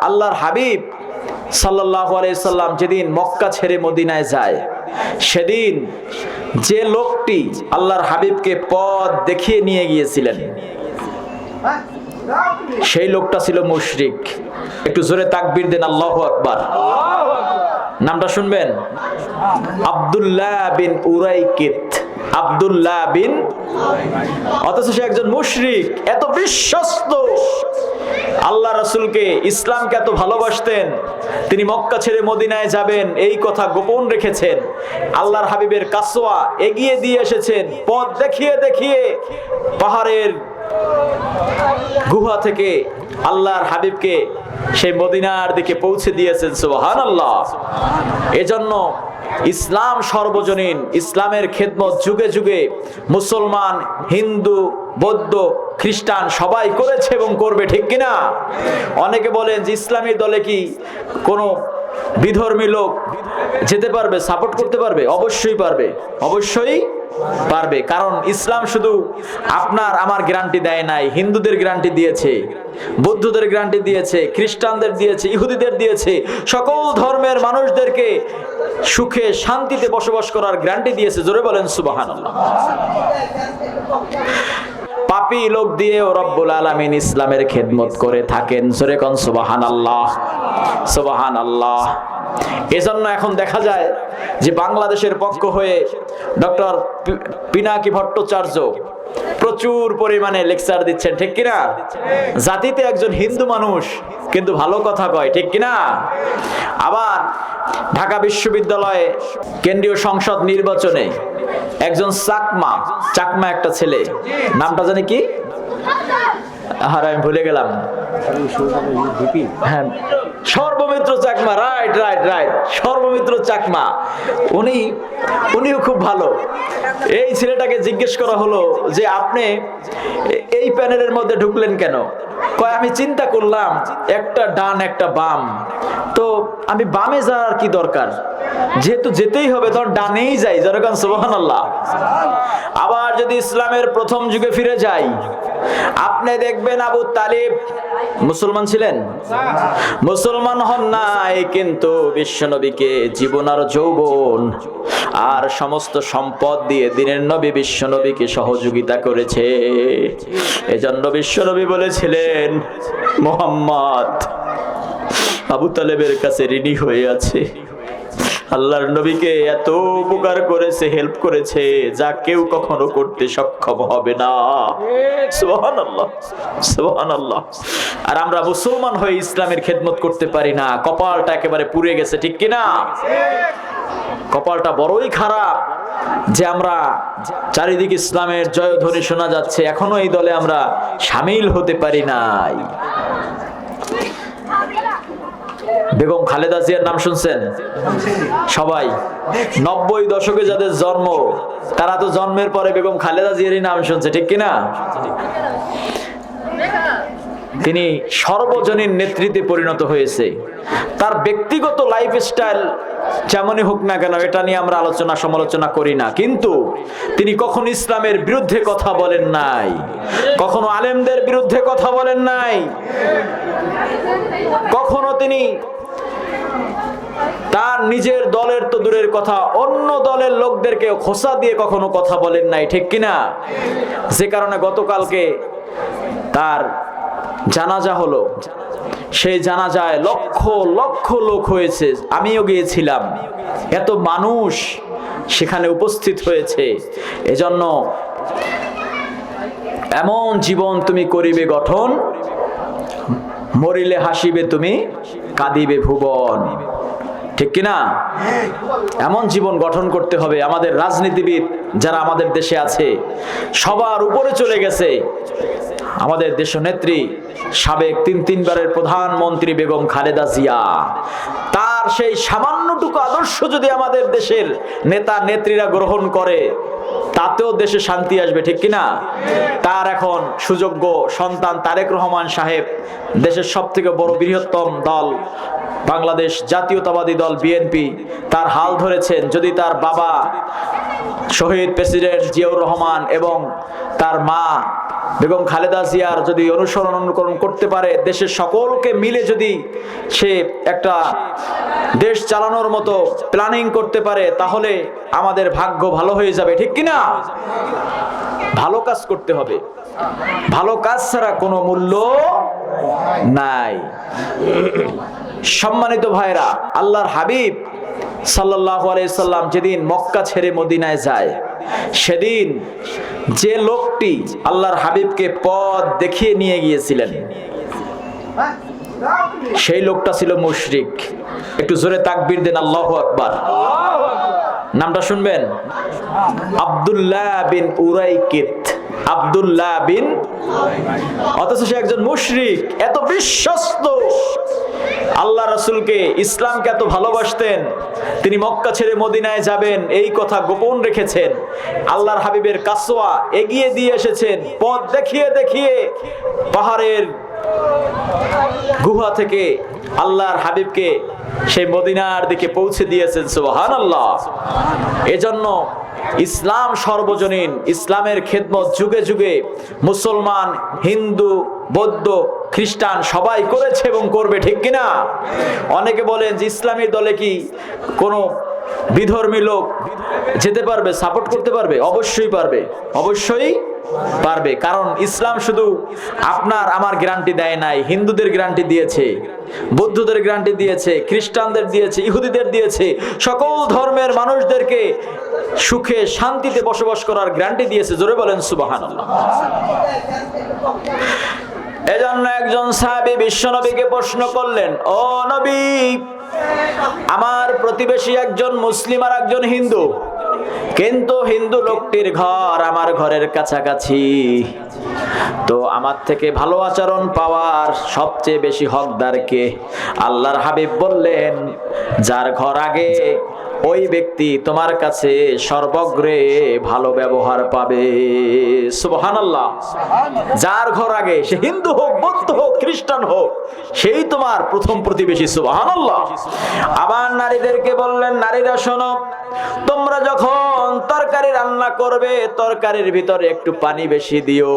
আল্লাহর হাবিব সাল্লাল্লাহু আলাইহি সাল্লাম যেদিন মক্কা ছেড়ে মদিনায় যায়, সেদিন যে লোকটি আল্লাহর হাবিবকে পথ দেখিয়ে নিয়ে গিয়েছিলেন, সেই লোকটা ছিল মুশরিক। একটু জোরে তাকবীর দেন, আল্লাহু আকবার। নামটা শুনবেন, আব্দুল্লাহ বিন উরাইকিত। আব্দুল্লাহ বিন, অথচ সে একজন মুশরিক। এত বিশ্বস্ত, আল্লাহ রাসূলকে, ইসলামকে এত ভালোবাসতেন, তিনি মক্কা ছেড়ে মদিনায় যাবেন এই কথা গোপন রেখেছেন। আল্লাহর হাবিবের কাসওয়া এগিয়ে দিয়ে এসেছেন, পথ দেখিয়ে দেখিয়ে পাহাড়ের গুহা থেকে আল্লাহর হাবিবকে সেই মদিনার দিকে পৌঁছে দিয়েছেন। সুবহানাল্লাহ। এজন্য ইসলাম সর্বজনীন, ইসলামের খেদমত যুগে যুগে মুসলমান, হিন্দু, বৌদ্ধ, খ্রিস্টান সবাই করেছে এবং করবে, ঠিক কিনা? অনেকে বলেন যে ইসলামী দলে কি কোনো বিধর্মী লোক যেতে পারবে, সাপোর্ট করতে পারবে? অবশ্যই পারবে, অবশ্যই পারবে। কারণ ইসলাম শুধু আপনার আমার গ্যারান্টি দেয় নাই, হিন্দুদের গ্যারান্টি দিয়েছে, বৌদ্ধদের গ্যারান্টি দিয়েছে, খ্রিস্টানদের দিয়েছে, ইহুদিদের দিয়েছে, সকল ধর্মের মানুষদেরকে সুখে শান্তিতে বসবাস করার গ্যারান্টি দিয়েছে। জোরে বলেন সুবহানাল্লাহ। পাপী লোক দিয়েও রব্বুল আলামিন ইসলামের খেদমত করে থাকেন। জোরে কোন সুবহানাল্লাহ, সুবহানাল্লাহ। এজন্য এখন দেখা যায় যে বাংলাদেশের পক্ষ হয়ে ডক্টর পিনাকি ভট্টাচার্য প্রচুর পরিমাণে লেকচার দিচ্ছেন, ঠিক কিনা? জাতিতে একজন হিন্দু মানুষ কিন্তু ভালো কথা কয়, ঠিক কিনা? আবার ঢাকা বিশ্ববিদ্যালয়ে কেন্দ্রীয় সংসদ নির্বাচনে একজন চাকমা একটা ছেলে, নামটা জানি কি, আমি ভুলে গেলাম। হ্যাঁ, Sarbamitra Chakma, right right right, Sarbamitra Chakma. উনিও খুব ভালো। এই ছেলেটাকে জিজ্ঞেস করা হলো যে আপনি এই প্যানেলের মধ্যে ঢুকলেন কেন? কয় আমি চিন্তা করলাম একটা ডান একটা বাম, তো আমি বামে যাওয়ার কি দরকার, যেহেতু যেতেই হবে তখন ডানেই যাই। যেরকম সুবহানাল্লাহ। আবার যদি ইসলামের প্রথম যুগে ফিরে যাই, আপনি দেখবেন আবু তালিব মুসলমান ছিলেন, মুসলমান হন নাই, কিন্তু বিশ্বনবীকে জীবন আর যৌবন আর সমস্ত সম্পদ দিয়ে দিনের নবী বিশ্বনবীকে সহযোগিতা করেছে। এজন্য বিশ্বনবী বলেছিলেন মুহাম্মদ আবু তালেবের কাছে ঋণী হয়ে আছে। আল্লাহর নবীকে এত উপকার করেছে, হেল্প করেছে, যা কেউ কখনো করতে সক্ষম হবে না। সুবহানাল্লাহ, সুবহানাল্লাহ। আর আমরা মুসলমান হয়ে ইসলামের খেদমত করতে পারি না, কপালটা একেবারে পুড়ে গেছে, ঠিক কিনা? কপালটা বড়ই খারাপ যে আমরা চারিদিকে ইসলামের জয়ধ্বনি শোনা যাচ্ছে, এখনো এই দলে আমরা শামিল হতে পারি নাই। বেগম খালেদা জিয়ার নাম শুনছেন সবাই? 90 দশকে যাদের জন্ম, তারা তো জন্মের পরে বেগম খালেদা জিয়ারই নাম শুনছে, ঠিক কিনা? তিনি সর্বজনীন নেতৃত্বে পরিণত হয়েছে। তার ব্যক্তিগত লাইফস্টাইল যেমনই হোক না কেন, এটা নিয়ে আমরা আলোচনা সমালোচনা করি না, কিন্তু তিনি কখনো ইসলামের বিরুদ্ধে কথা বলেন নাই, কখনো আলেমদের বিরুদ্ধে কথা বলেন নাই, কখনো তিনি তার নিজের দলের তো দূরের কথা, অন্য দলের লোকদেরকে খোসা দিয়ে কখনো কথা বলেন নাই, ঠিক কিনা? যে কারণে গতকালকে তার জানাজা হলো, সেই জানাজায় লক্ষ লক্ষ লোক হয়েছে, আমিও গিয়েছিলাম, এত মানুষ সেখানে উপস্থিত হয়েছে। এজন্য এমন জীবন তুমি করিবে গঠন, মরিলে হাসিবে তুমি, কাঁদিবে ভুবন, ঠিক কিনা? এমন জীবন গঠন করতে হবে। আমাদের রাজনীতিবিদ যারা আমাদের দেশে আছে, সবার উপরে চলে গেছে আমাদের দেশনেত্রী, সাবেক তিনবারের প্রধানমন্ত্রী বেগম খালেদা জিয়া। তার সেই সামান্যটুকু আদর্শ যদি আমাদের দেশের নেতা নেত্রীরা গ্রহণ করে, তাতেও দেশে শান্তি আসবে, ঠিক কিনা? তার এখন সুযোগ্য সন্তান তারেক রহমান সাহেব দেশের সবথেকে বড় বৃহত্তম দল বাংলাদেশ জাতীয়তাবাদী দল বিএনপি, তার হাল ধরেছেন। যদি তার বাবা শহীদ প্রেসিডেন্ট জিয়াউর রহমান এবং তার মা বেগম খালেদা জিয়ার যদি অনুকরণ করতে পারে, দেশের সকলকে মিলে যদি সে একটা দেশ চালানোর মতো প্ল্যানিং করতে পারে, তাহলে আমাদের ভাগ্য ভালো হয়ে যাবে, ঠিক কিনা? ভালো কাজ করতে হবে, ভালো কাজ ছাড়া কোনো মূল্য নাই। সম্মানিত ভাইরা, আল্লাহর হাবিব সাল্লাল্লাহু আলাইহি সাল্লাম যেদিন মক্কা ছেড়ে মদিনায় যায়, সেদিন যে লোকটি আল্লাহর হাবিবকে পথ দেখিয়ে নিয়ে গিয়েছিলেন, সেই লোকটা ছিল মুশরিক। একটু জোরে তাকবীর দেন, আল্লাহু আকবার। নামটা শুনবেন, আব্দুল্লাহ বিন উরাইকিত। আব্দুল্লাহ বিন, অথচ সে একজন মুশরিক। এত বিশ্বস্ত, আল্লাহ রাসূলকে, ইসলামকে এত ভালোবাসতেন, তিনি মক্কা ছেড়ে মদিনায় যাবেন এই কথা গোপন রেখেছেন। আল্লাহর হাবিবের কাসওয়া এগিয়ে দিয়ে এসেছেন, পথ দেখিয়ে দেখিয়ে পাহাড়ের গুহা থেকে আল্লাহর হাবিবকে সেই মদিনার দিকে পৌঁছে দিয়েছেন। সুবহানাল্লাহ। এজন্য ইসলাম সর্বজনীন, ইসলামের খেদমত যুগে যুগে মুসলমান, হিন্দু, বৌদ্ধ, খ্রিস্টান সবাই করেছে এবং করবে, ঠিক কিনা? অনেকে বলেন যে ইসলামী দলে কি কোনো বিধর্মী লোক যেতে পারবে, সাপোর্ট করতে পারবে? অবশ্যই পারবে, অবশ্যই পারবে। কারণ ইসলাম শুধু আপনার আমার গ্যারান্টি দেয় নাই, হিন্দুদের গ্যারান্টি দিয়েছে, বৌদ্ধদের গ্যারান্টি দিয়েছে, খ্রিস্টানদের দিয়েছে, ইহুদিদের দিয়েছে, সকল ধর্মের মানুষদেরকে সুখে শান্তিতে বসবাস করার গ্যারান্টি দিয়েছে। জোরে বলেন সুবহানাল্লাহ। এজন্য একজন সাহাবী বিশ্বনবীকে প্রশ্ন করলেন, ও নবী, আমার প্রতিবেশী একজন মুসলিম আর একজন হিন্দু, কিন্তু হিন্দু লোকটির ঘর আমার ঘরের কাছাকাছি, তো আমার থেকে ভালো আচরণ পাওয়ার সবচেয়ে বেশি হকদার কে? আল্লাহর হাবিব বললেন, যার ঘর আগে ওই ব্যক্তি তোমার কাছে সর্বগ্রে ভালো ব্যবহার পাবে। সুবহানাল্লাহ। যার ঘর আগে, সে হিন্দু হোক, বৌদ্ধ হোক, খ্রিস্টান হোক, সেই তোমার প্রথম প্রতিবেশী। সুবহানাল্লাহ। আবার নারীদেরকে বললেন, নারীরা শোনো, তোমরা যখন তরকারি রান্না করবে, তরকারির ভিতরে একটু পানি বেশি দিও,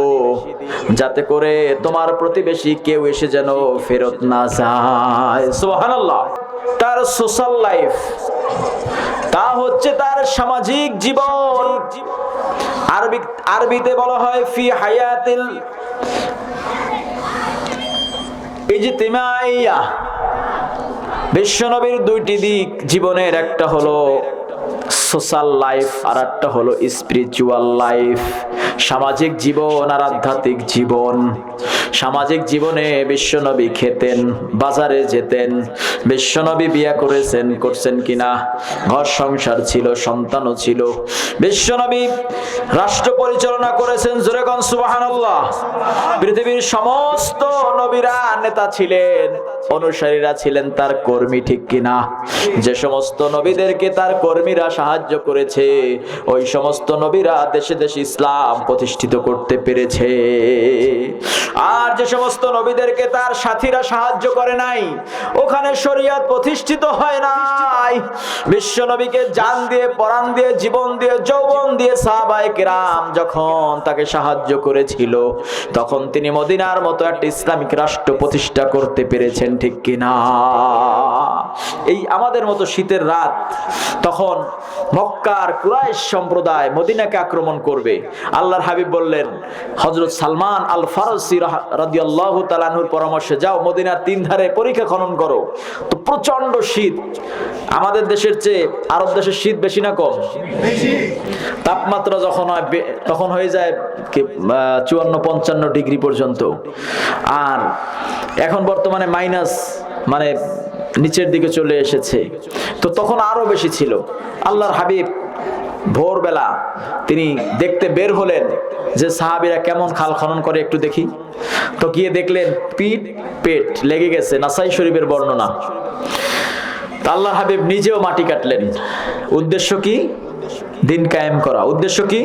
যাতে করে তোমার প্রতিবেশী কেউ এসে যেন ফেরত না যায়। সুবহানাল্লাহ। তার সোশ্যাল লাইফ, তা হচ্ছে তার সামাজিক জীবন। আরবিতে বলা হয় ফি হায়াতিল ইজতিমাইয়া। বিশ্বনবীর দুইটি দিক জীবনের, একটা হলো সোশ্যাল লাইফ আর একটা হলো স্পিরিচুয়াল লাইফ, সামাজিক জীবন আর আধ্যাত্মিক জীবন। সামাজিক জীবনে বিশ্বনবী খেতেন, বাজারে যেতেন, বিশ্বনবী বিয়ে করছেন কিনা, ঘর সংসার ছিল, সন্তানও ছিল, বিশ্বনবী রাষ্ট্র পরিচালনা করেছেন। জোরে কোন সুবহানাল্লাহ। পৃথিবীর সমস্ত নবীরা নেতা ছিলেন, অনুসারীরা ছিলেন তার কর্মী, ঠিক কিনা? যে সমস্ত নবীদেরকে তার কর্মীরা সাহায্য করেছে, ওই সমস্ত নবীরা দেশে দেশে ইসলাম প্রতিষ্ঠিত করতে পেরেছে। আর যে সমস্ত নবীদেরকে তার সাথীরা সাহায্য করে নাই, ওখানে শরীয়ত প্রতিষ্ঠিত হয় নাই। বিশ্ব নবীকে জান দিয়ে, পরাণ দিয়ে, জীবন দিয়ে, যৌবন দিয়ে সাহাবায়ে কেরাম যখন তাকে সাহায্য করেছিল, তখন তিনি মদিনার মতো একটা ইসলামিক রাষ্ট্র প্রতিষ্ঠা করতে পেরেছেন, ঠিক কিনা? এই আমাদের মতো শীতের রাত, তখন মক্কার কুরাইশ সম্প্রদায় মদিনাকে আক্রমণ করবে। আল্লাহর হাবিব বললেন, হযরত সালমান আল ফারসি রাদিয়াল্লাহু তাআলা আনহুর পরামর্শে, যাও মদিনার তিন ধারে পরীক্ষা খনন করো। তো প্রচন্ড শীত, আমাদের দেশের চেয়ে আরব দেশের শীত বেশি না কম? বেশি। তাপমাত্রা যখন হয় তখন হয়ে যায় 54-55 ডিগ্রি পর্যন্ত, আর এখন বর্তমানে মাইনাস, মানে নিচের দিকে চলে এসেছে। তো তখন আরো বেশি ছিল। আল্লাহর হাবিব ভোরবেলা তিনি দেখতে বের হলেন যে সাহাবীরা কেমন খাল খনন করে, একটু দেখি। তো গিয়ে দেখলেন পেট লেগে গেছে, নাসাই শরীফের বর্ণনা। আল্লাহর হাবিব নিজেও মাটি কাটলেন। উদ্দেশ্য কি? দিন কায়েম করা। উদ্দেশ্য কি?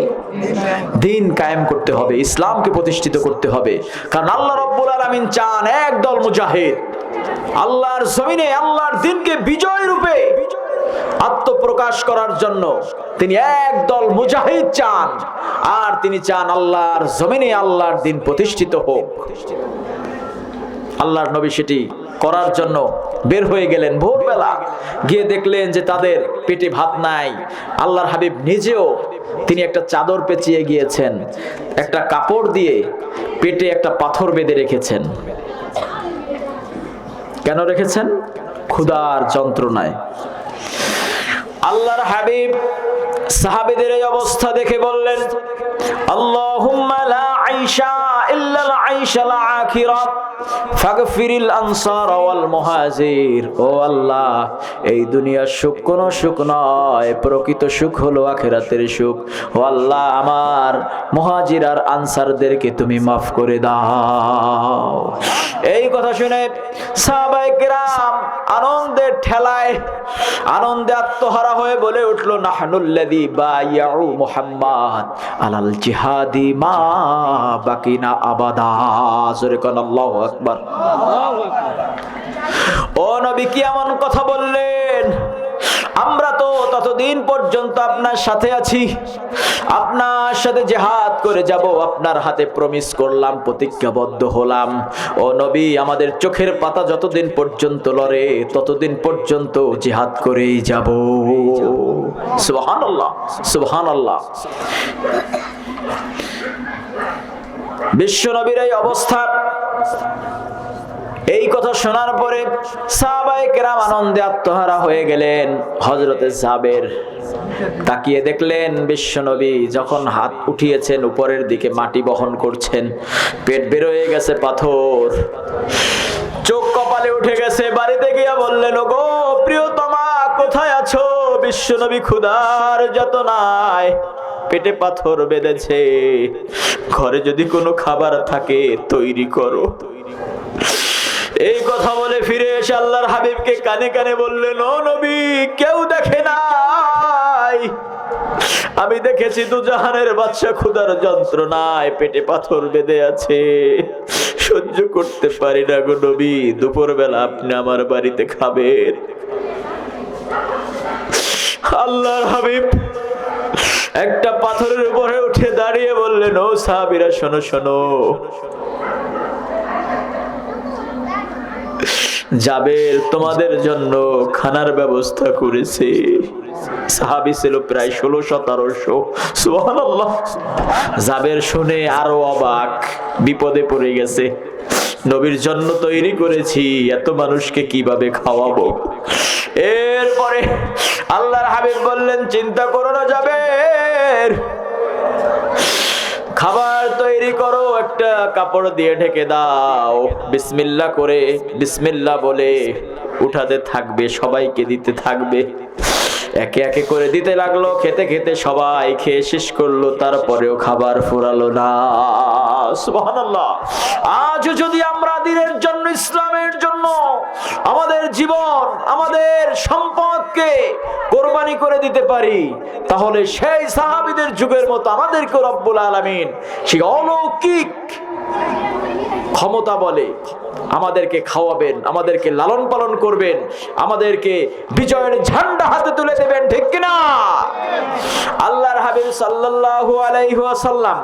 দিন কায়েম করতে হবে, ইসলামকে প্রতিষ্ঠিত করতে হবে। কারণ আল্লাহ রাব্বুল আলামিন চান একদল মুজাহিদ আল্লাহর জমিনে আল্লাহর দ্বীনকে বিজয় রূপে আত্মপ্রকাশ করার জন্য। তিনি একদল মুজাহিদ চান, আর তিনি চান আল্লাহর জমিনে আল্লাহর দ্বীন প্রতিষ্ঠিত হোক। আল্লাহর নবী সেটি করার জন্য বের হয়ে গেলেন। ভোরবেলা গিয়ে দেখলেন যে তাদের পেটে ভাত নাই। আল্লাহর হাবিব নিজেও তিনি একটা চাদর পেঁচিয়ে গিয়েছেন, একটা কাপড় দিয়ে পেটে একটা পাথর বেঁধে রেখেছেন। কেন রেখেছেন? ক্ষুধার যন্ত্রণায়। আল্লাহর হাবিব সাহাবীদের এই অবস্থা দেখে বললেন, আল্লাহুম্মা লা আইশা ইল্লাল আইশাল আখিরা ফাগফিরিল আনসার ওয়াল মুহাজির। ও আল্লাহ, এই দুনিয়ার সুখ কোনো সুখ নয়, প্রকৃত সুখ হলো আখিরাতের সুখ। ও আল্লাহ, আমার মুহাজির আর আনসারদেরকে তুমি মাফ করে দাও। এই কথা শুনে সাহাবায়ে কেরাম আনন্দের ঠেলায়, আনন্দে আত্মহারা হয়ে বলে উঠলো, নাহনুল্লাযী বায়াউ মুহাম্মদ আলাল জিহাদি মা বাকিনা আবাদা। জোরে কোন আল্লাহু আকবার। ও নবী, কি এমন কথা বললেন? আমরা তো ততদিন পর্যন্ত আপনার সাথে আছি, আপনার সাথে জিহাদ করে যাব, আপনার হাতে প্রমিস করলাম, প্রতিজ্ঞাবদ্ধ হলাম। ও নবী, আমাদের চোখের পাতা যতদিন পর্যন্ত লড়ে ততদিন পর্যন্ত জিহাদ করেই যাব। সুবহানাল্লাহ, সুবহানাল্লাহ। বিশ্ব নবীর এই অবস্থা, এই কথা শোনার পরে সাহাবায়ে কেরাম আনন্দে আত্মহারা হয়ে গেলেন। হযরতে জাবের তাকিয়ে দেখলেন বিশ্বনবী যখন হাত উঠিয়েছেন উপরের দিকে মাটি বহন করছেন, পেট বের হয়ে গেছে পাথর, চোখ কপালে উঠে গেছে। বাড়িতে গিয়ে বললেন, ওগো প্রিয়তমা কোথায় আছো? বিশ্বনবী ক্ষুধার যাতনায় পেটে পাথর বেঁধেছে, ঘরে যদি কোনো খাবার থাকে তৈরি করো। এই কথা বলে ফিরে এসে আল্লাহর হাবিবকে কানে কানে বললেন, ও নবী, কেউ দেখে নাই, আমি দেখেছি দুজাহানের বাদশা ক্ষুধার যন্ত্রণায় পেটে পাথর বেঁধে আছে, সহ্য করতে পারি না গো নবী, দুপুরবেলা আপনি আমার বাড়িতে খাবেন। আল্লাহর হাবিব একটা পাথরের উপরে উঠে দাঁড়িয়ে বললেন, ও সাহাবীরা শোনো শোনো, জাবের তোমাদের জন্য খানার ব্যবস্থা করেছে। সাহাবী ছিল প্রায় 1600-1700। সুবহানাল্লাহ। জাবের শুনে আরো অবাক, বিপদে পড়ে গেছে। নবীর জন্য তৈরি করেছি, এত মানুষকে কিভাবে খাওয়াবো? এরপরে আল্লাহর হাবিব বললেন, চিন্তা করো না জাবের, খাবার তৈরি করো, একটা কাপড় দিয়ে ঢেকে দাও, বিসমিল্লাহ করে বিসমিল্লাহ বলে উঠাতে থাকবে, সবাইকে দিতে থাকবে। একে একে করে দিতে লাগলো, খেতে খেতে সবাই খেয়ে শেষ করলো, তারপরেও খাবার ফুরালো না। সুবহানাল্লাহ। আজ যদি আমরা দ্বীনের জন্য, ইসলামের জন্য আমাদের জীবন, আমাদের সম্পদকে কোরবানি করে দিতে পারি, তাহলে সেই সাহাবীদের যুগের মতো আমাদেরকে রব্বুল আলামিন সেই অলৌকিক ক্ষমতা বলে আমাদেরকে খাওয়াবেন, আমাদেরকে লালন পালন করবেন, আমাদেরকে বিজয়ের ঝান্ডা হাতে তুলে দেবেন, ঠিক কিনা? আল্লাহর হাবিব সাল্লাল্লাহু আলাইহি ওয়াসাল্লাম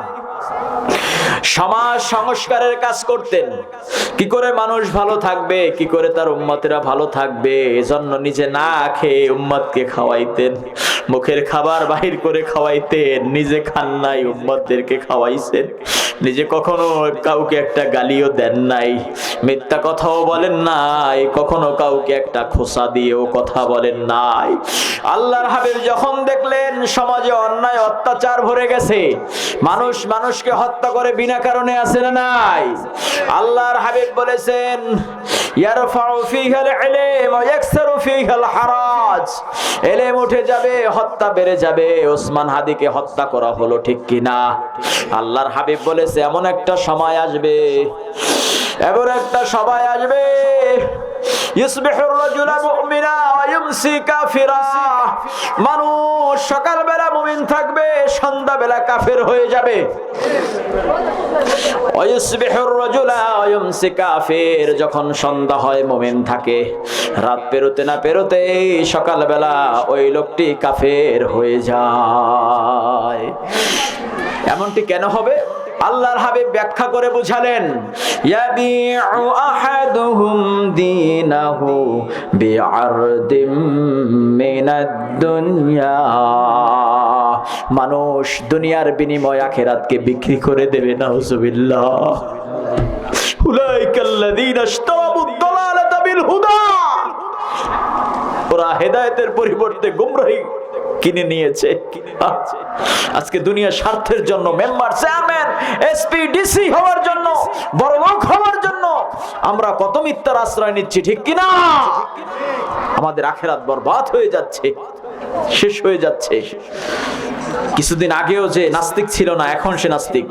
সমাজ সংস্কারের কাজ করতেন। কি করে মানুষ ভালো থাকবে, কি করে তার উম্মতেরা ভালো থাকবে, এজন্য নিজে না খেয়ে উম্মতকে খাওয়াইতেন, মুখের খাবার বাহির করে খাওয়াইতেন, নিজে খান নাই, উম্মতদেরকে খাওয়াইছেন। নিজে কখনো কাউকে একটা গালিও দেন নাই, মিথ্যা কথাও বলেন নাই, কখনো কাউকে একটা খোসা দিয়েও কথা বলেন নাই। আল্লাহর হাবিব যখন দেখলেন সমাজে অন্যায় অত্যাচার ভরে গেছে, মানুষ মানুষকে হত্যা করে বিনা কারণে আছে না নাই, আল্লাহর হাবিব বলেছেন, ইয়ারফাউ ফীহাল ইলম ওয়া ইয়াকসারু ফীহাল হারাজ। ইলম উঠে যাবে, হত্যা বেড়ে যাবে। ওসমান হাদিকে হত্যা করা হলো, ঠিক কিনা? আল্লাহর হাবিব বলেছে, এমন একটা সময় আসবে, এমন একটা সময় আসবে, ইসবিহুর রাজুলা মুমিনা ওয়া ইউমসি কাফিরা, মানুষ সকালবেলা মুমিন থাকবে, সন্ধ্যাবেলা কাফের হয়ে যাবে। ওয়া ইসবিহুর রাজুলা ওয়া ইউমসি কাফির, যখন সন্ধ্যা হয় মুমিন থাকে, রাত পেরোতে না পেরোতে সকালবেলা ওই লোকটি কাফের হয়ে যায়। এমনটি কেন হবে? আল্লাহর হাবিব ব্যাখ্যা করে বুঝালেন, ইয়াবিউ আহাদুহুম দীনাহু বিআরদিম মিনাদ দুনিয়া, মানুষ দুনিয়ার বিনিময়ে আখিরাতকে বিক্রি করে দেবে। নাউজুবিল্লাহ। উলাইকাল্লাযীনা ইশতারাবুদ দালালাতা বিল হুদা, ওরা হেদায়েতের পরিবর্তে গোমরাহি কিনে নিয়েছে। আজকে দুনিয়ার স্বার্থের জন্য, মেম্বার, চেয়ারম্যান, এসপি, ডিসি হওয়ার জন্য, বড়লোক হওয়ার জন্য আমরা কত মিথ্যার আশ্রয় নিচ্ছি, ঠিক কিনা? আমাদের আখিরাত বরবাদ হয়ে যাচ্ছে, শেষ হয়ে যাচ্ছে। কিছুদিন আগেও যে নাস্তিক ছিল না, এখন সে নাস্তিক,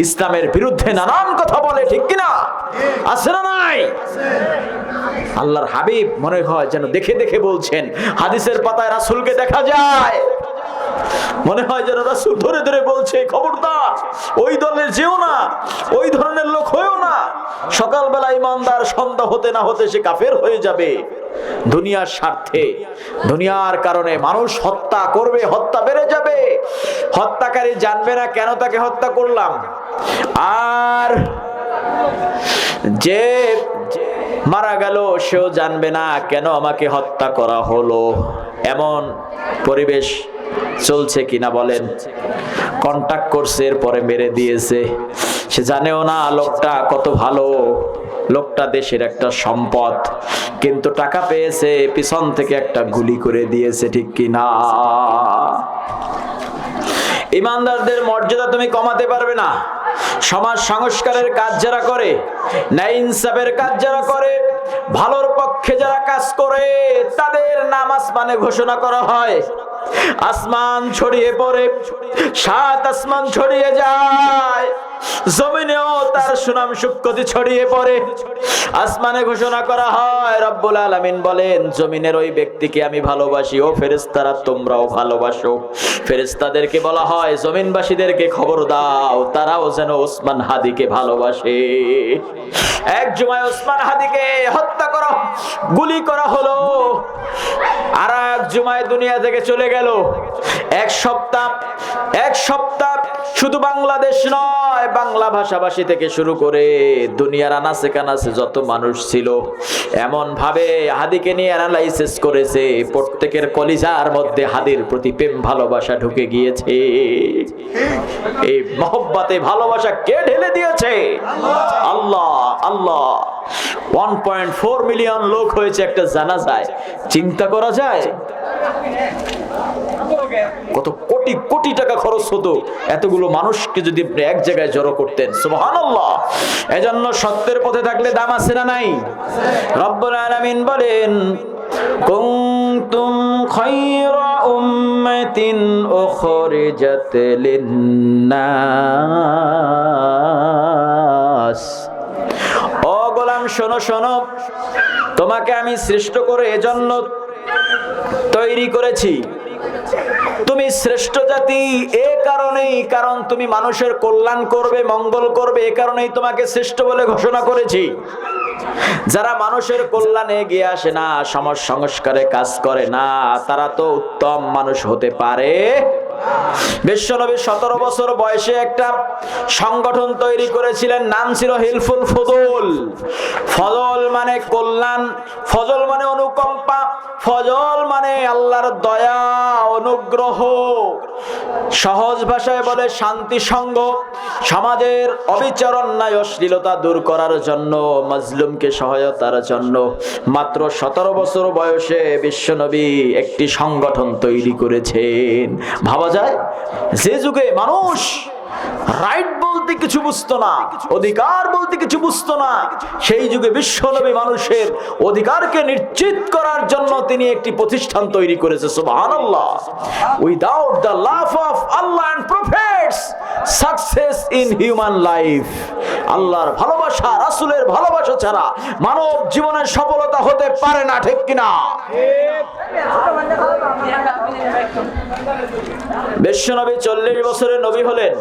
ইসলামের বিরুদ্ধে নানান কথা বলে, ঠিক কিনা? আছে না নাই? আল্লাহর হাবিব মনে হয় যেন দেখে দেখে বলছেন। হাদিসের পাতায় রাসূলকে দেখা যায়, মনে হয় যেন রাসূল ধরে ধরে বলছে, খবরদার ওই দলের যেও না, ওই ধরনের লোক হয়েও না। সকালবেলা ইমানদার, সন্ধ্যা হতে না হতে সে কাফের হয়ে যাবে। দুনিয়ার স্বার্থে, দুনিয়ার কারণে মানুষ হত্যা করবে, হত্যা বেড়ে যাবে। হত্যাকারী জানবে না কেন তাকে হত্যা করলাম, আর যে মারা গেল সেও জানবে না কেন আমাকে হত্যা করা হলো। এমন পরিবেশ চলছে কিনা বলেন? কন্টাক্ট করছে, এরপরে মেরে দিয়েছে। সে জানেও না লোকটা কত ভালো, লোকটা দেশের একটা সম্পদ, কিন্তু টাকা পেয়েছে, পিছন থেকে একটা গুলি করে দিয়েছে, ঠিক কিনা? ইমানদারদের মর্যাদা তুমি কমাতে পারবে না। সমাজ সংস্কারের কাজ যারা করে, ন্যায় ইনসাফের কাজ যারা করে, ভালোর পক্ষে যারা কাজ করে, তাদের নাম আসমানে ঘোষণা করা হয়। আসমান ছড়িয়ে পড়ে, সাত আসমান ছড়িয়ে যায়, জমিনেও তার সুনাম সুখ্যাতি ছড়িয়ে পড়ে। আসমানে ঘোষণা করা হয়, রব্বুল আলামিন বলেন, জমিনের ওই ব্যক্তিকে আমি ভালোবাসি, ও ফেরেশতারা তোমরাও ভালোবাসো। ফেরেশতাদেরকে বলা হয়, জমিনবাসীদেরকে খবর দাও, তারাও যেন ওসমান হাদিকে ভালোবাসে। এক জুমায় ওসমান হাদিকে হত্যা করা, গুলি করা হলো, আর এক জুমায় দুনিয়া থেকে চলে গেল। এক সপ্তাহ শুধু বাংলাদেশ নয়, বাংলা ভাষাভাষী থেকে শুরু করে দুনিয়ার আনাচে কানাচে যত মানুষ ছিল, এমন ভাবে হাদিকে নিয়ে অ্যানালাইসিস করেছে, প্রত্যেকের কলিজার মধ্যে হাদির প্রতি প্রেম ভালোবাসা ঢুকে গিয়েছে। এই মহব্বতে ভালোবাসা কে ঢেলে দিয়েছে? আল্লাহ। আল্লাহ। 1.4 মিলিয়ন লোক হয়েছে একটা জানাজায়। চিন্তা করা যায় কত কোটি কোটি টাকা খরচ হতো এতগুলো মানুষকে যদি আপনি এক জায়গায় জড়ো করতেন। সুবহানাল্লাহ। এজন্য সত্যের পথে থাকলে দাম আছে না নাই? রব্বুল আলামিন বলেন, কুনতুম খায়রা উম্মাতিন উখরিজাত লিন-নাস। ও গোলাম শোনো শোনো, তোমাকে আমি শ্রেষ্ঠ করে এজন্য তৈরি করেছি। তুমি শ্রেষ্ঠ জাতি এ কারণেই, কারণ তুমি মানুষের কল্যাণ করবে, মঙ্গল করবে, এ কারণেই তোমাকে শ্রেষ্ঠ বলে ঘোষণা করেছি। যারা মানুষের কল্যাণে এগিয়ে আসে না, সমাজ সংস্কারে কাজ করে না, তারা তো উত্তম মানুষ হতে পারে। বিশ্বনবী 17 বছর বয়সে একটা সংগঠন তৈরি করেছিলেন, নাম ছিল হিলফুল ফুদুল। ফজল মানে কল্যাণ, ফজল মানে অনুকম্পা, ফজল মানে আল্লাহর দয়া, অনুগ্রহ। সহজ ভাষায় বলে শান্তি সঙ্গ। সমাজের অবিচার, অন্যায়, অশ্লীলতা দূর করার জন্য, মাজলুমকে সহায়তার জন্য মাত্র 17 বছর বয়সে বিশ্বনবী একটি সংগঠন তৈরি করেছেন। ভাবা যায় যে যুগে মানুষ রাইট বলতে কিছু বুঝতো না, অধিকার বলতে কিছু বুঝতো না। সেই যুগে বিশ্বনবী মানুষের অধিকারকে নিশ্চিত করার জন্য তিনি একটি প্রতিষ্ঠান তৈরি করেছে। সুবহানাল্লাহ। Without the love of Allah and prophets success in human life. আল্লাহর ভালোবাসা, রাসূলের ভালোবাসা ছাড়া মানব জীবনের সফলতা হতে পারে না, ঠিক কিনা? বিশ্বনবী 40 বছরে নবী হলেন।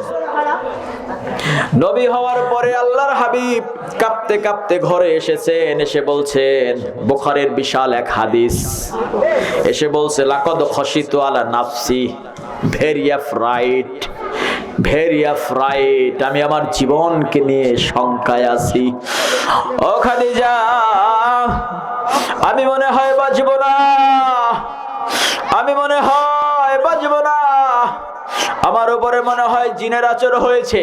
নবী হওয়ার পরে আল্লাহর হাবিব কাঁপতে কাঁপতে ঘরে এসেছেন। এসে বলছেন, বুখারীর বিশাল এক হাদিস, এসে বলছে লাকাদ খাশিতু আলা নাফসি, ভেরি অ্যাফ্রাইড, ভেরি অ্যাফ্রাইড, আমি আমার জীবনকে নিয়ে শঙ্কায় আছি। ও খাদিজা, আমি মনে হয় বাঁচব না, আমি মনে হয় বাঁচব না। আমার উপরে মনে হয় জিনের আচর হয়েছে,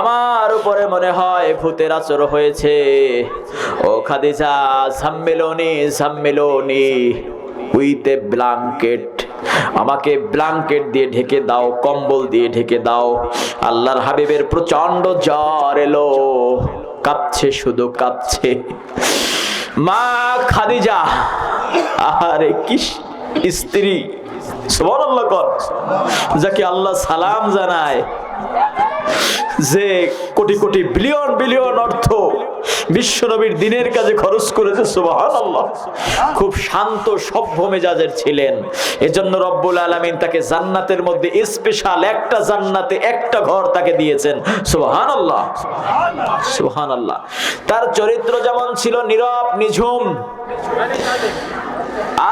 আমার উপরে মনে হয় ভূতের আচর হয়েছে। ও খাদিজা, সাম্মিলনি সাম্মিলনি উইথ এ ব্ল্যাঙ্কেট, আমাকে ব্ল্যাঙ্কেট দিয়ে ঢেকে দাও, কম্বল দিয়ে ঢেকে দাও। আল্লাহর হাবিবের প্রচন্ড জ্বর এলো, কাঁপছে, শুধু কাঁপছে। মা খাদিজা, আরে কি স্ত্রী, সুবহানাল্লাহ কর, যাকে আল্লাহ সালাম জানায়, যে কোটি কোটি বিলিয়ন বিলিয়ন অর্থ বিশ্বনবীর দিনের কাজে খরচ করেছে। সুবহানাল্লাহ। খুব শান্ত সভ্য মেজাজের ছিলেন। এজন্য রব্বুল আলামিন তাকে জান্নাতের মধ্যে স্পেশাল একটা জান্নাতে একটা ঘর তাকে দিয়েছেন। সুবহানাল্লাহ, সুবহানাল্লাহ। তার চরিত্র যেমন ছিল নীরব নিঝুম,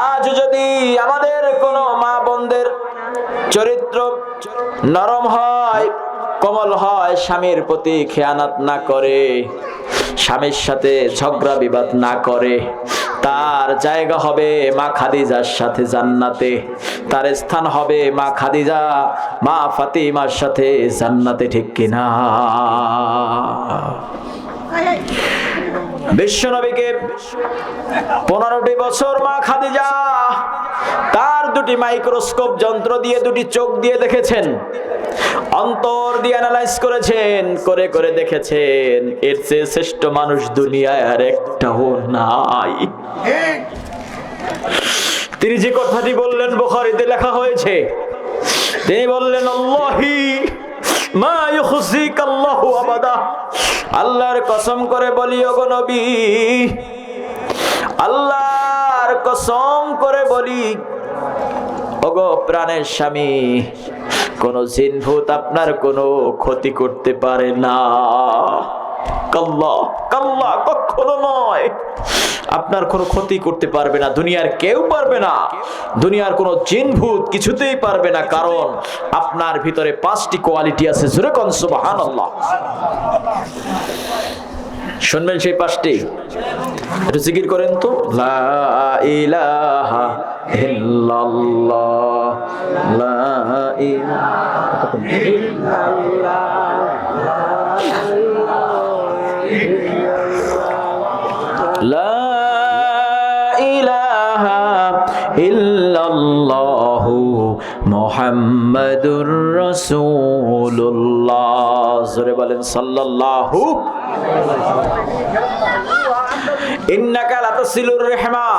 আজ যদি আমাদের কোনো মা বোনদের চরিত্র নরম হয়, কোমল হয়, স্বামীর প্রতি খেয়ানত না করে, স্বামীর সাথে ঝগড়া বিবাদ না করে, তার জায়গা হবে মা খাদিজার সাথে জান্নাতে, তার স্থান হবে মা খাদিজা, মা ফাতিমার সাথে জান্নাতে, ঠিক কিনা? বিশ্বনবীকে 15টি বছর মা খাদিজা তার দুটি মাইক্রোস্কোপ যন্ত্র দিয়ে, দুটি চোখ দিয়ে দেখেছেন, অন্তর দিয়ে অ্যানালাইজ করেছেন, করে করে দেখেছেন এর চেয়ে শ্রেষ্ঠ মানুষ দুনিয়ায় আর একটাও নাই। তিনি যে কথাটি বললেন বুখারীতে লেখা হয়েছে, তিনি বললেন, আল্লাহি মা ইউখজিকাল্লাহু আবাদা, আল্লাহর কসম করে বলি ওগো নবী, আল্লাহর কসম করে বলি ওগো প্রাণের স্বামী, কোন জিন ভূত আপনার কোনো ক্ষতি করতে পারে না। কাল্লা কাল্লা, কখনো নয়, আপনার কোনো ক্ষতি করতে পারবে না, দুনিয়ার কেউ পারবে না, দুনিয়ার কোনো জিন ভূত কিছুতেই পারবে না, কারণ আপনার ভিতরে 5টি কোয়ালিটি আছে। জোরে কোন সুবহানাল্লাহ। শুনবেন সেই 5টি, একটু জিকির করেন তো। লা ইলাহা ইল্লাল্লাহ, লা ইলাহা ইল্লাল্লাহ, লা ইলাহা ইল্লাল্লাহ মুহাম্মাদুর রাসূলুল্লাহ। জোরে বলেন সাল্লাল্লাহু। ইন্নাকা লাতাসিলুর রাহমা,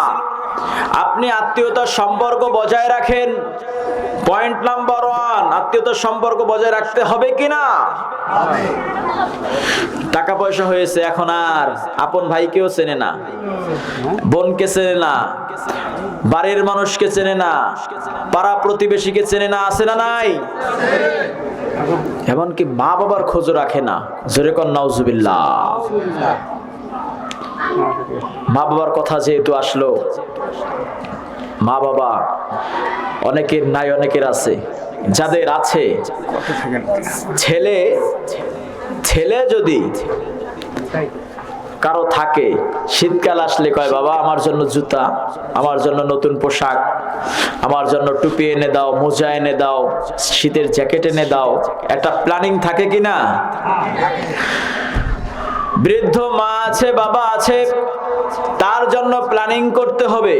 আপনি আত্মীয়তার সম্পর্ক বজায় রাখেন। পয়েন্ট নাম্বার 1, আত্মীয়তার সম্পর্ক বজায় রাখতে হবে কিনা? টাকা পয়সা হয়েছে, এখন আর আপন ভাইকেও চেনে না, বোনকে চেনে না, বাড়ির মানুষকে চেনে না, পাড়া প্রতিবেশীকে চেনে না, আছে না নাই? এমনকি মা বাবার খোঁজ রাখে না। জোরে কোন নাউজুবিল্লাহ। মা বাবার কথা যেহেতু আসলো, মা বাবা অনেকের নাই, অনেকের আছে। যাদের আছে, ছেলে ছেলে যদি কারো থাকে, শীতকাল আসলে কয়, বাবা আমার জন্য জুতা, আমার জন্য নতুন পোশাক, আমার জন্য টুপি এনে দাও, মোজা এনে দাও, শীতের জ্যাকেট এনে দাও। একটা প্ল্যানিং থাকে কিনা? বৃদ্ধ মা আছে, বাবা আছে, তার জন্য প্ল্যানিং করতে হবে।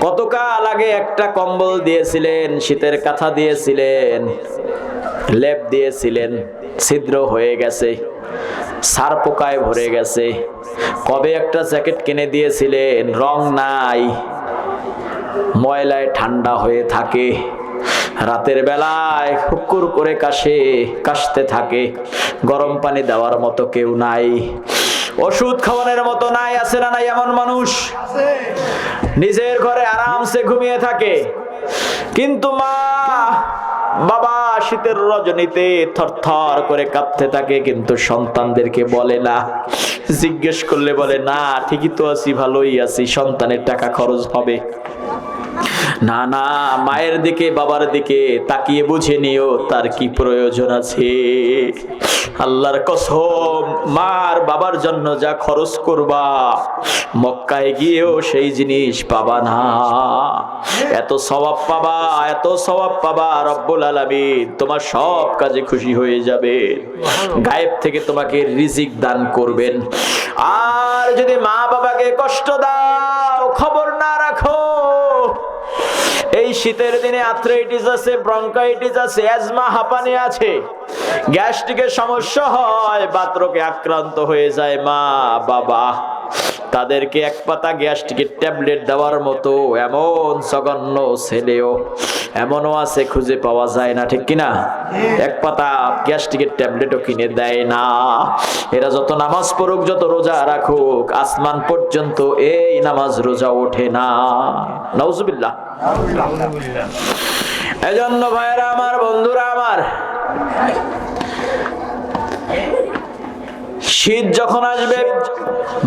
কতকাল আগে একটা কম্বল দিয়েছিলেন, শীতের কাঁথা দিয়েছিলেন, লেপ দিয়েছিলেন, ছিদ্র হয়ে গেছে, সার পোকায় ভরে গেছে। কবে একটা জ্যাকেট কিনে দিয়েছিলেন, রং নাই, ময়লায় ঠান্ডা হয়ে থাকে, রাতের বেলায় হুকুর করে কাশতে থাকে, গরম পানি দেওয়ার মতো কেউ নাই, ওষুধ খাওয়ানোর মতো নাই, আছে না নাই এমন মানুষ? নিজের ঘরে আরামসে ঘুমিয়ে থাকে, কিন্তু মা বাবা শীতের রজনীতে থরথর করে কাঁপতে থাকে, কিন্তু সন্তানদেরকে বলে না। জিজ্ঞেস করলে বলে না, ঠিকই তো আছি, ভালোই আছি, সন্তানের টাকা খরচ হবে না। না, মায়ের দিকে বাবার দিকে তাকিয়ে বুঝে নিও তার কি প্রয়োজন আছে। আল্লাহর কসম, মার বাবার জন্য যা খরচ করবা মক্কায় গিয়েও সেই জিনিস পাবা না। এত সওয়াব পাবা, এত সওয়াব পাবা, রব্বুল আলামিন তোমার সব কাজে খুশি হয়ে যাবে, গায়েব থেকে তোমাকে রিজিক দান করবেন। আর যদি মা বাবাকে কষ্ট দাও, খবর না রাখো, এই শীতের দিনে আর্থ্রাইটিস আছে, ব্রঙ্কাইটিস আছে, অ্যাজমা, হাঁপানি আছে, গ্যাস্ট্রিকের সমস্যা হয়, বাতরকে আক্রান্ত হয়ে যায় মা বাবা, তাদেরকে এক পাতা গ্যাস্ট্রিকের ট্যাবলেট দেওয়ার মতো এমন জঘন্য ছেলেও এমনও আছে, খুঁজে পাওয়া যায় না, ঠিক কিনা? এক পাতা গ্যাস্ট্রিকের ট্যাবলেটও কিনে দেয় না। এরা যত নামাজ পড়ুক, যত রোজা রাখুক, আসমান পর্যন্ত এই নামাজ রোজা ওঠে না। নাউজুবিল্লাহ। এজন্য ভাইরা আমার, বন্ধুরা আমার, শীত যখন আসবে,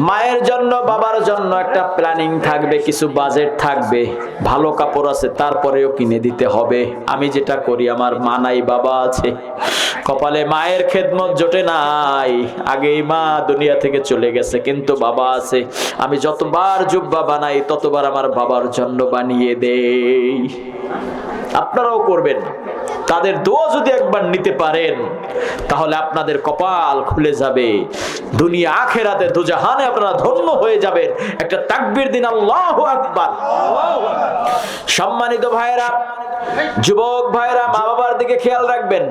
মায়ের জন্য বাবার জন্য একটা প্ল্যানিং থাকবে, কিছু বাজেট থাকবে, ভালো কাপড় আছে তারপরেও কিনে দিতে হবে। আমি যেটা করি, আমার মা নাই, বাবা আছে, কপালে মায়ের খেদমত জোটে নাই, আগেই মা দুনিয়া থেকে চলে গেছে, কিন্তু বাবা আছে, আমি যতবার জুব্বা বানাই ততবার আমার বাবার জন্য বানিয়ে দেই। আপনারাও করবেন। তাদের দোয়া যদি একবার নিতে পারেন, তাহলে আপনাদের কপাল খুলে যাবে, দুনিয়া আখেরাতে দুজাহানে আপনারা ধন্য হয়ে যাবেন। একটা তাকবীর দিন, আল্লাহু আকবার। সম্মানিত ভাইরা, যুবক ভাইরা, মা বাবার দিকে খেয়াল রাখবেন।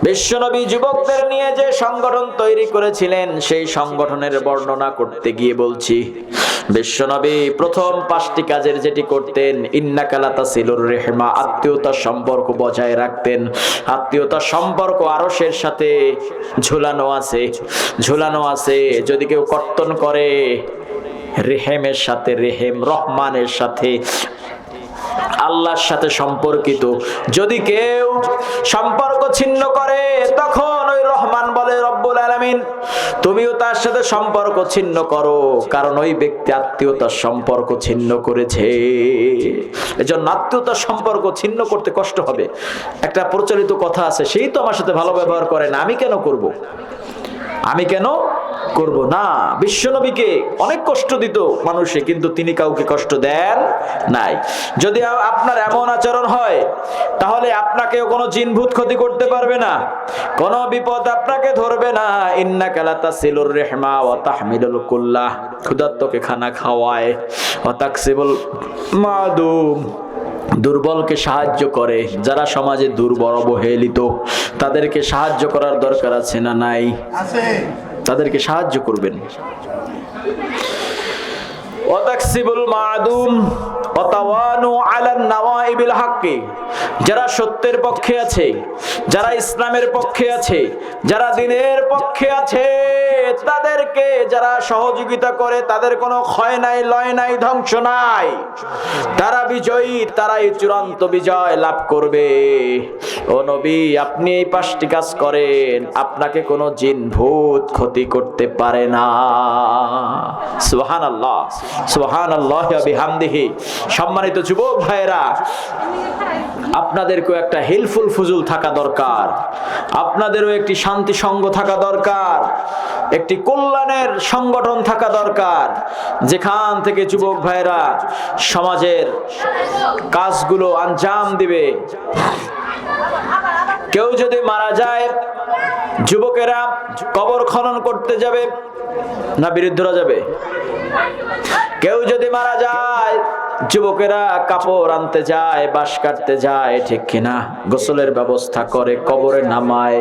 বিশ্বনবী যুবকদের নিয়ে যে সংগঠন তৈরি করেছিলেন, সেই সংগঠনের বর্ণনা করতে গিয়ে বলছি, বিশ্বনবী প্রথম 5টি কাজের যেটি করতেন, ইন্নাকা লাতাসিলুর রিহমা, আত্মীয়তার সম্পর্ক বজায় রাখতেন। আত্মীয়তার সম্পর্ক আরশের সাথে ঝুলানো আছে। যদি কেউ কর্তন করে, রেহেমের সাথে, রেহেম রহমানের সাথে, আল্লাহর সাথে সম্পর্কিত। যদি কেউ সম্পর্ক ছিন্ন করে, তখন ওই রহমান বলে, রব্বুল আলামিন তুমিও তার সাথে সম্পর্ক ছিন্ন করো, কারণ ওই ব্যক্তি আত্মীয়তার সম্পর্ক ছিন্ন করেছে। এজন্য আত্মীয়তার সম্পর্ক ছিন্ন করতে কষ্ট হবে। একটা প্রচলিত কথা আছে, সেই তো আমার সাথে ভালো ব্যবহার করে না, আমি কেন করব না। বিশ্বনবীকে অনেক কষ্ট দিত মানুষে, কিন্তু তিনি কাউকে কষ্ট দেন নাই। যদি আপনার এমন আচরণ হয়, তাহলে আপনাকেও কোনো জিনভূত ক্ষতি করতে পারবে না, কোনো বিপদ আপনাকে ধরবে না। ইন্নাকা লাতাসিলুর রিহমা ওয়া তাহমিলুল কুল্লাহ, ক্ষুধার্তকে খানা খাওয়ায়, ওয়া তাকসিবুল মাদুম, দুর্বলকে সাহায্য করে। যারা সমাজে দুর্বল, অবহেলিত, তাদেরকে সাহায্য করার দরকার আছে না নাই? আছে। তাদেরকে সাহায্য করবেন। ওয়াতাকসিবুল মাদুম ওয়াতাওয়ানু আলান নাওয়াইবিল হাক্কি, যারা সত্যের পক্ষে আছে, যারা ইসলামের পক্ষে আছে, যারা দ্বীনের পক্ষে আছে, তাদেরকে যারা সহযোগিতা করে, তাদের কোনো ক্ষয় নাই, লয় নাই, ধ্বংস নাই, তারা বিজয়ী, তারাই চূড়ান্ত বিজয় লাভ করবে। ও নবী, আপনি এই 5টি কাজ করেন, আপনাকে কোনো জিন ভূত ক্ষতি করতে পারে না। সুবহানাল্লাহ, সুবহানাল্লাহি ওয়া বিহামদিহি। সম্মানিত যুবক ভাইরা, আপনাদেরকেও একটা হেল্পফুল ফুজুল থাকা দরকার, আপনাদেরও একটি শান্তি সঙ্গ থাকা দরকার, একটি কল্যাণের সংগঠন থাকা দরকার, যেখান থেকে যুবক ভাইরা সমাজের কাজগুলো আঞ্জাম দিবে। কেউ যদি মারা যায়, যুবকেরা কবর খনন করতে যাবে না বৃদ্ধরা যাবে? কেউ যদি মারা যায়, যুবকেরা কাপড় আনতে যায়, বাঁশ কাটতে যায়, ঠিক কিনা? গোসলের ব্যবস্থা করে, কবরে নামায়,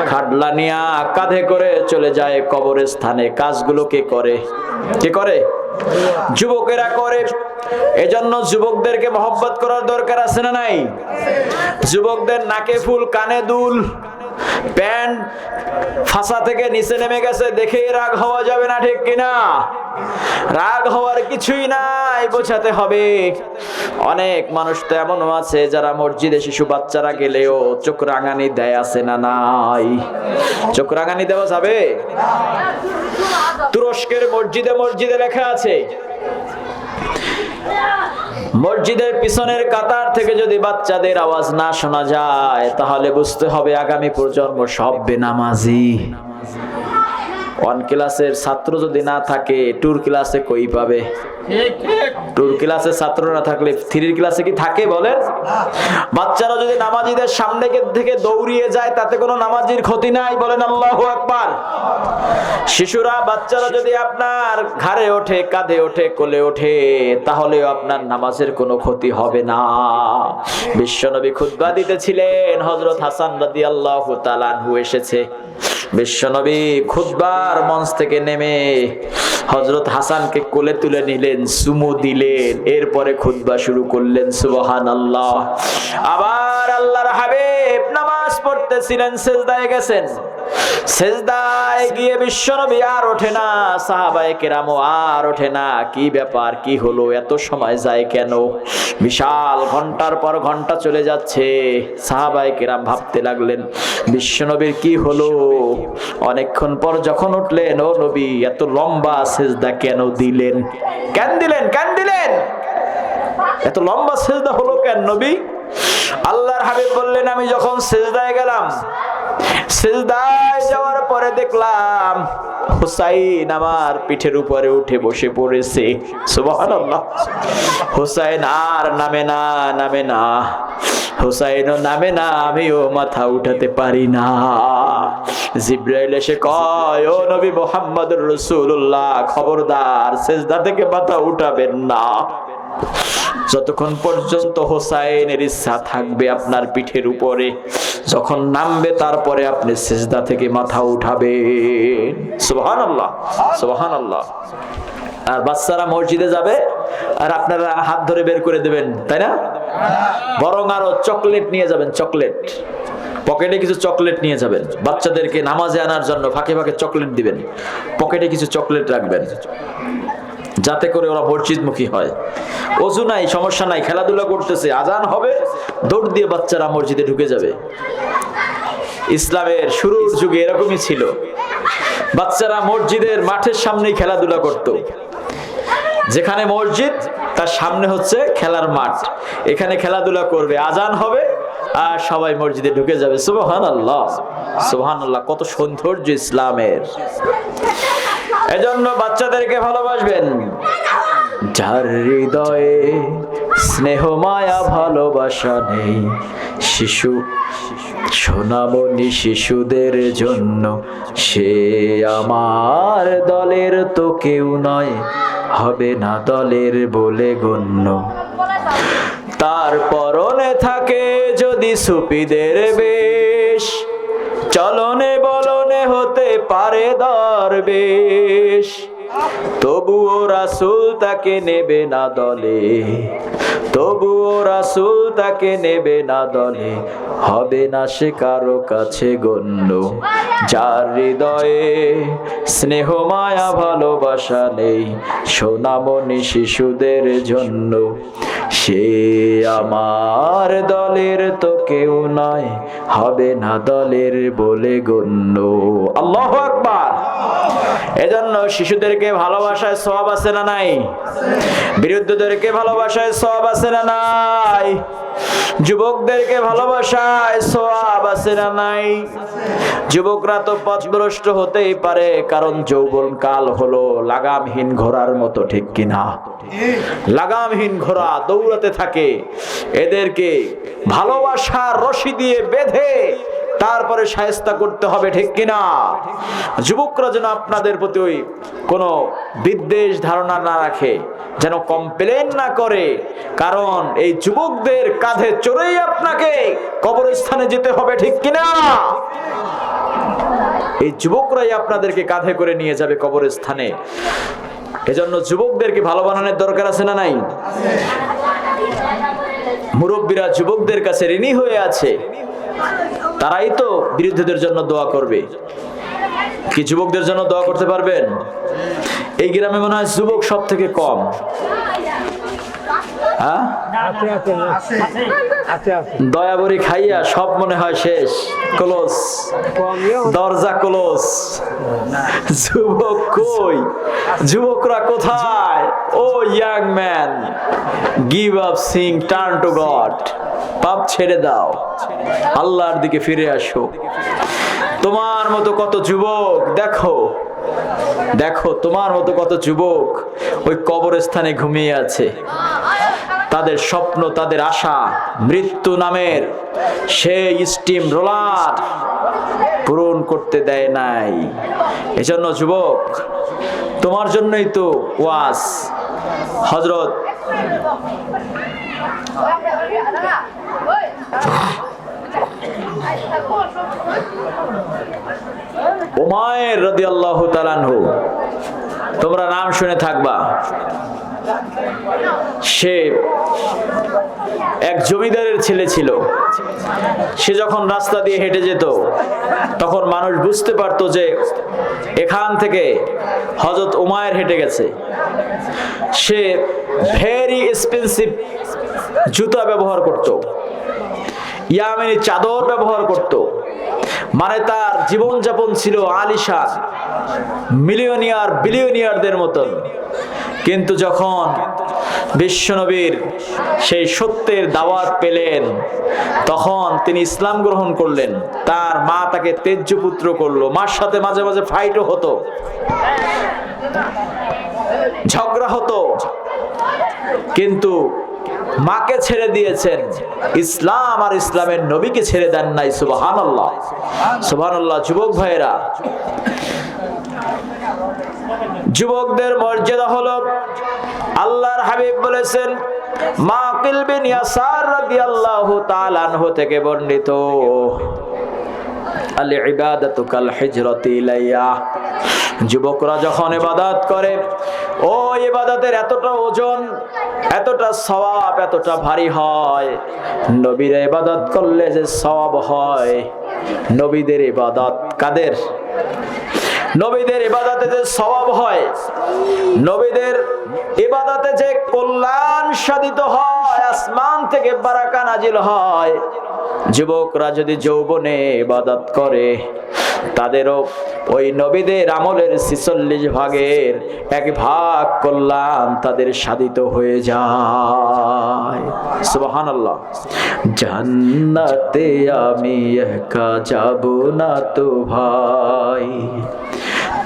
খাটলা নিয়া কাঁধে করে চলে যায় কবরের স্থানে। কাজগুলো কে করে? কে করে? যুবকেরা করে। এজন্য যুবকদেরকে মহব্বত করার দরকার আছে না নাই? যুবকদের নাকে ফুল, কানে দুল, প্যান্ট ফাঁসা থেকে নিচে নেমে গেছে দেখেই রাগ হওয়া যাবে না, ঠিক কিনা? রাগ হওয়ার কিছুই নাই, বোঝাতে হবে। অনেক মানুষ তো এমনও আছে যারা মসজিদে শিশু বাচ্চারা গেলেও চোখ রাঙানি দেয়, আছে না নাই? চোখ রাঙানি দেওয়া যাবে? তুরস্কের মসজিদে মসজিদে লেখা আছে, মসজিদের পিছনের কাতার থেকে যদি বাচ্চাদের আওয়াজ না শোনা যায় তাহলে বুঝতে হবে আগামী প্রজন্ম সব বেনামাজি। ওয়ান ক্লাসের ছাত্র যদি না থাকে টুর ক্লাসে কই পাবে? টুর ক্লাসে ছাত্র না থাকলে থ্রির ক্লাসে কি থাকে বলেন? বাচ্চারা যদি নামাজিদের সামনে থেকে দৌড়িয়ে যায় তাতে কোনো নামাজির ক্ষতি নাই, বলেন আল্লাহু আকবার। শিশুরা, বাচ্চারা যদি আপনার ঘাড়ে ওঠে, কাঁধে ওঠে, কোলে ওঠে তাহলেও আপনার নামাজের কোনো ক্ষতি হবে না। বিশ্বনবী খুতবা দিতেছিলেন, হযরত হাসান রাদিয়াল্লাহু তাআলা আনহু এসেছে। বিশ্বনবী খুতবার মঞ্চ থেকে নেমে হযরত হাসানকে কোলে তুলে নিলেন, চুমু দিলেন, এরপরে খুতবা শুরু করলেন। সুবহানাল্লাহ। আবার আল্লাহর হাবিব নামাজ পড়তেছিলেন, সিজদায় গেছেন। সিজদায় গিয়ে বিশ্বনবী আর ওঠে না, সাহাবায়ে কেরামও আর ওঠে না। কি ব্যাপার, কি হলো, এত সময় যায় কেন? বিশাল ঘন্টার পর ঘন্টা চলে যাচ্ছে। সাহাবায়ে কেরাম ভাবতে লাগলেন বিশ্বনবীর কি হলো। অনেকক্ষণ পর যখন উঠলেন, ও নবী এত লম্বা সিজদা কেন দিলেন? কেন দিলেন? কেন দিলেন? এত লম্বা সিজদা হলো কেন নবী? আল্লাহর হাবিব বললেন, আমি যখন সিজদায় গেলাম, সিজদায় যাওয়ার পরে দেখলাম হুসাইন আমার পিঠের উপরে উঠে বসে পড়েছে। সুবহানাল্লাহ। হুসাইন আর নামে না, নামে না। হুসাইনও নামে না, আমিও মাথা উঠাতে পারি না। জিবরাইল এসে কয়, ও নবী মুহাম্মদুর রাসূলুল্লাহ, খবরদার সিজদা থেকে মাথা উঠাবেন না যতক্ষণ পর্যন্ত হোসাইনের ইচ্ছা থাকবে আপনার পিঠের উপরে। যখন নামবে তারপরে আপনি সিজদা থেকে মাথা উঠাবেন। সুবহানাল্লাহ, সুবহানাল্লাহ। আর বাচ্চারা মসজিদে যাবে আর আপনারা হাত ধরে বের করে দেবেন, তাই না? বরং আরো চকলেট নিয়ে যাবেন, চকলেট পকেটে কিছু চকলেট নিয়ে যাবেন। বাচ্চাদেরকে নামাজে আনার জন্য ফাঁকে ফাঁকে চকলেট দিবেন, পকেটে কিছু চকলেট রাখবেন যাতে করে ওরা মসজিদমুখী হয়। ওযু নাই, সমস্যা নাই, খেলাধুলা করতেছে, আজান হবে দৌড় দিয়ে বাচ্চারা মসজিদে ঢুকে যাবে। ইসলামের শুরুর যুগে এরকমই ছিল, বাচ্চারা মসজিদের মাঠের সামনেই খেলাধুলা করত। যেখানে মসজিদ তার সামনে হচ্ছে খেলার মাঠ, এখানে খেলাধুলা করবে, আজান হবে আর সবাই মসজিদে ঢুকে যাবে। সুবহানাল্লাহ, সুবহানাল্লাহ। কত সৌন্দর্য ইসলামের। এজন্য বাচ্চাদেরকে ভালোবাসবেন। যার হৃদয়ে স্নেহ মায়া ভালোবাসা নেই, শিশু সোনামণি শিশুদের জন্য সে আমার দলের তো কেউ নয়, হবে না দলের বলে গণ্য। তার পরনে থাকে যদি সুফিদের বেশ, চলনে বলনে হতে পারে দরবেশ, তবুও রাসূল তাকে নেবে না দলে, তবুও রাসূল তাকে নেবে না দলে, হবে না সে কারো কাছে গণ্য। যার হৃদয়ে স্নেহ মায়া ভালোবাসা নেই, সোনামণি শিশুদের জন্য সে আমার দলের তো কেউ নয়, হবে না দলের বলে গণ্য। আল্লাহু আকবার। এজন্য শিশুদেরকে ভালোবাসায় সওয়াব আছে না নাই? বিরুদ্ধদেরকে ভালোবাসায় সওয়াব আছে না নাই? যুবকদেরকে ভালোবাসায় সওয়াব আছে না নাই? যুবকরা তো পথভ্রষ্ট হতেই পারে, কারণ যৌবন কাল হলো লাগামহীন ঘোড়ার মতো, ঠিক কিনা? লাগামহীন ঘোড়া দৌড়াতে থাকে, এদেরকে ভালোবাসার রশি দিয়ে বেঁধে তারপরে শায়েস্তা করতে হবে, ঠিক কিনা? যুবকরা যেন আপনাদের প্রতি ওই কোনো বিদ্বেষ ধারণা না রাখে, যেন কমপ্লেন না করে, কারণ এই যুবকদের কাঁধে চড়েই আপনাকে কবরস্থানে যেতে হবে, ঠিক কিনা? এই যুবকরাই আপনাদেরকে কাঁধে করে নিয়ে যাবে কবরস্থানে। এজন্য যুবকদেরকে ভালো বানানোর দরকার আছে না নাই? মুরব্বীরা যুবকদের কাছে ঋণী হয়ে আছে, তারাই তো বিরুদ্ধদের জন্য দোয়া করবে। কি যুবকদের জন্য দোয়া করতে পারবেন? এই গ্রামে মনে হয় যুবক সব থেকে কম। হ্যাঁ, দয়াবরি খাইয়া সব মনে হয় শেষ, ক্লোজ, দরজা ক্লোজ। যুবক কই? যুবকরা কোথায়? Oh young man, give up sin, turn to God. পাপ ছেড়ে দাও, আল্লাহর দিকে ফিরে আসো। তোমার মতো কত যুবক, দেখো দেখো, তোমার মতো কত যুবক ওই কবরস্থানে ঘুমিয়ে আছে। তাদের স্বপ্ন, তাদের আশা মৃত্যু নামের সেই স্টিম রোলার পূরণ করতে দেয় নাই। এজন্য যুবক, তোমার জন্যই তো ওয়াজ। হযরত উমাইর রাদিয়াল্লাহু তাআলা আনহু, তোমরা নাম শুনে থাকবা। সে এক জমিদারের ছেলে ছিল। সে যখন রাস্তা দিয়ে হেঁটে যেত, তখন মানুষ বুঝতে পারতো যে এখান থেকে হযরত উমাইর হেঁটে গেছে। সে ভেরি এক্সপেন্সিভ জুতা ব্যবহার করত, ইয়ামেনি চাদর ব্যবহার করত, মানে তার জীবনযাপন ছিল আলিশান, মিলিয়নিয়ার বিলিয়নিয়ারদের মতন। কিন্তু যখন বিশ্বনবীর সেই সত্যের দাওয়াত পেলেন, তখন তিনি ইসলাম গ্রহণ করলেন। তার মা তাকে তেজ্য পুত্র করলো। মার সাথে মাঝে মাঝে ফাইটও হতো, ঝগড়া হতো, কিন্তু মাকে ছেড়ে দিয়েছেন, ইসলাম আর ইসলামের নবীকে ছেড়ে দেন নাই। সুবহানাল্লাহ, সুবহানাল্লাহ। যুবক ভাইয়েরা, যুবকদের মর্যাদা হলো, আল্লাহর হাবিব বলেছেন, মাকিল বিন ইয়াসার রাদিয়াল্লাহু তাআলা আনহু থেকে বর্ণিত, আল ইবাদাতু কাল হিজরাতি ইলাইয়া। যুবকরা যখন ইবাদত করে, ও ইবাদতের এতটা ওজন, এতটা সওয়াব, এতটা ভারী হয়। নবীর ইবাদত করলে যে সওয়াব হয়, নবীদের ইবাদত কাদের? নবীদের ইবাদতে যে সওয়াব হয়, নবীদের ইবাদতে যে কল্যাণ সাধিত হয়, আসমান থেকে বারাকা নাজিল হয়। যুবকরা যদি যৌবনে ইবাদত করে, তাদেরও ওই নবীদের আমলের 46 ভাগের 1 ভাগ কল্যাণ তাদের সাধিত হয়ে যায়। সুবহানাল্লাহ। জান্নাতে আমি একা যাব না তো ভাই,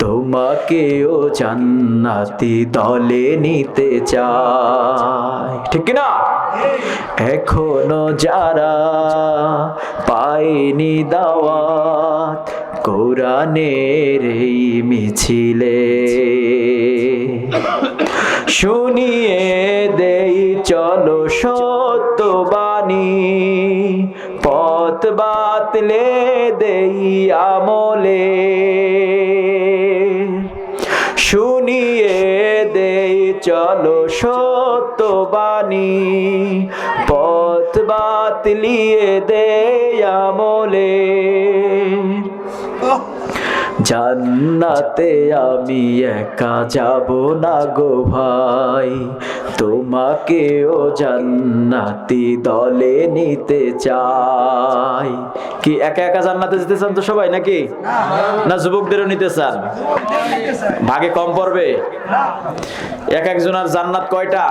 তোমাকেও জান্নাতি দলে নিতে চাই, ঠিক কিনা? এখনো যারা পায়নি দাওয়াত কোরআনের এই মিছিলে, শুনিয়ে দেই চলো সত্যবাণী, পথ বাতলে দেই আমলে, শুনিয়ে দেই চলো সত্যবাণী, পথ বাতলিয়ে দেই আমলে। জান্নাতে আমি একা যাব না গো ভাই, তোমাকেও জান্নাতি দলে নিতে চাই। কি একা একা জান্নাতে যেতে চান তো সবাই নাকি? না যুবকদেরও নিতে চান? ভাগে কম পড়বে? এক একজনের জান্নাত কয়টা?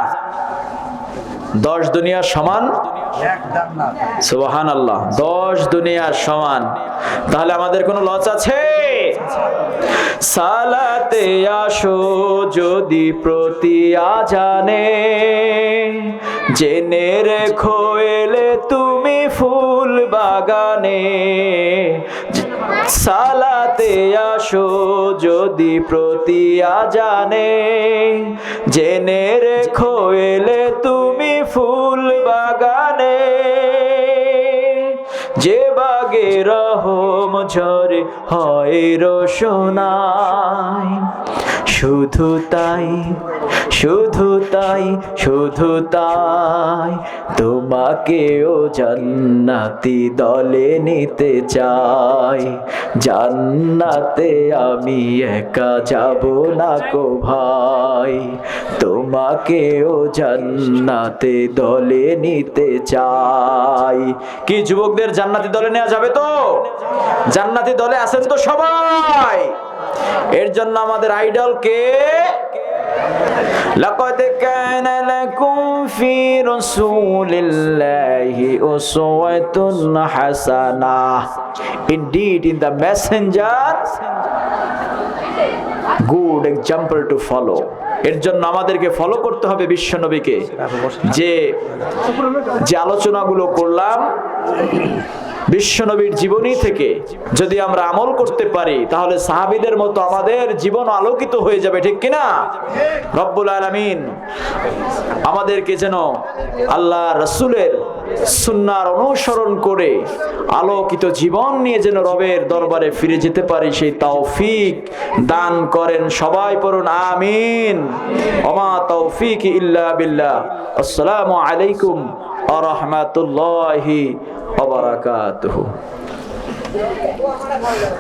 10 দুনিয়ার সমান। সুবহানাল্লাহ, 10 দুনিয়ার সমান। তাহলে আমাদের কোনো লস আছে? সালাতে আসো যদি প্রতি আজানে, জেনে রেখো এলে তুমি ফুল বাগানে, সালাতে আসো যদি প্রতি আজানে, জেনে রেখো এলে তুমি ফুল বাগানে, যে বাগে রহম ঝরে হয় রোশনাই। শুধু তাই, শুধু তাই, শুধু তাই, তোমাকেও জান্নাতি দলে নিতে চাই। জান্নাতে আমি একা যাব না গো ভাই, তোমাকেও জান্নাতে দলে নিতে চাই। কি যুবকদের জান্নাতি দলে নেওয়া যাবে তো? জান্নাতি দলে আছেন তো সবাই? এর জন্য আমাদের আইডল কে? লাকাদ কানা লাকুম ফি রাসূলিল্লাহি উসওয়াতুন হাসানাহ। Indeed, in the messenger, good example to follow. এর জন্য আমাদেরকে ফলো করতে হবে বিশ্ব নবীকে। যে আলোচনাগুলো করলাম বিশ্বনবীর জীবনী থেকে যদি আমরা আমল করতে পারি, তাহলে সাহাবীদের মতো আমাদের জীবন আলোকিত হয়ে যাবে, ঠিক কিনা? রব্বুল আলামিন আমাদেরকে যেন আল্লাহ রাসূলের সুন্নাহর অনুসরণ করে আলোকিত জীবন নিয়ে যেন রবের দরবারে ফিরে যেতে পারি, সেই তৌফিক দান করেন। সবাই পড়ুন আমিন। ওমা তৌফিক ইল্লা বিল্লাহ। আসসালামু আলাইকুম ওয়া রাহমাতুল্লাহি ওয়া বারাকাতুহু।